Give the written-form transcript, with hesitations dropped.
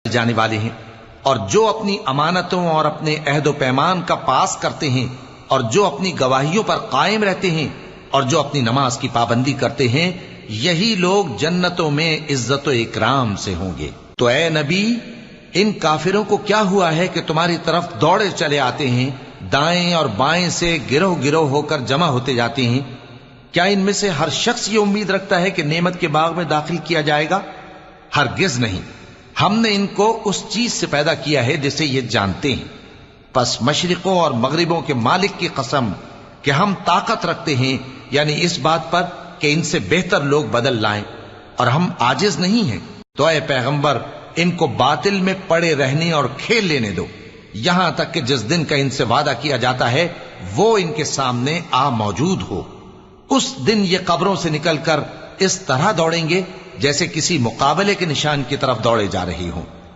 جانے والے ہیں، اور جو اپنی امانتوں اور اپنے عہد و پیمان کا پاس کرتے ہیں، اور جو اپنی گواہیوں پر قائم رہتے ہیں، اور جو اپنی نماز کی پابندی کرتے ہیں، یہی لوگ جنتوں میں عزت و اکرام سے ہوں گے۔ تو اے نبی، ان کافروں کو کیا ہوا ہے کہ تمہاری طرف دوڑے چلے آتے ہیں، دائیں اور بائیں سے گروہ گروہ ہو کر جمع ہوتے جاتے ہیں؟ کیا ان میں سے ہر شخص یہ امید رکھتا ہے کہ نعمت کے باغ میں داخل کیا جائے گا؟ ہرگز نہیں۔ ہم نے ان کو اس چیز سے پیدا کیا ہے جسے یہ جانتے ہیں، پس مشرقوں اور مغربوں کے مالک کی قسم کہ ہم طاقت رکھتے ہیں، یعنی اس بات پر کہ ان سے بہتر لوگ بدل لائیں، اور ہم عاجز نہیں ہیں۔ تو اے پیغمبر، ان کو باطل میں پڑے رہنے اور کھیل لینے دو، یہاں تک کہ جس دن کا ان سے وعدہ کیا جاتا ہے وہ ان کے سامنے آ موجود ہو۔ اس دن یہ قبروں سے نکل کر اس طرح دوڑیں گے جیسے کسی مقابلے کے نشان کی طرف دوڑے جا رہے ہوں۔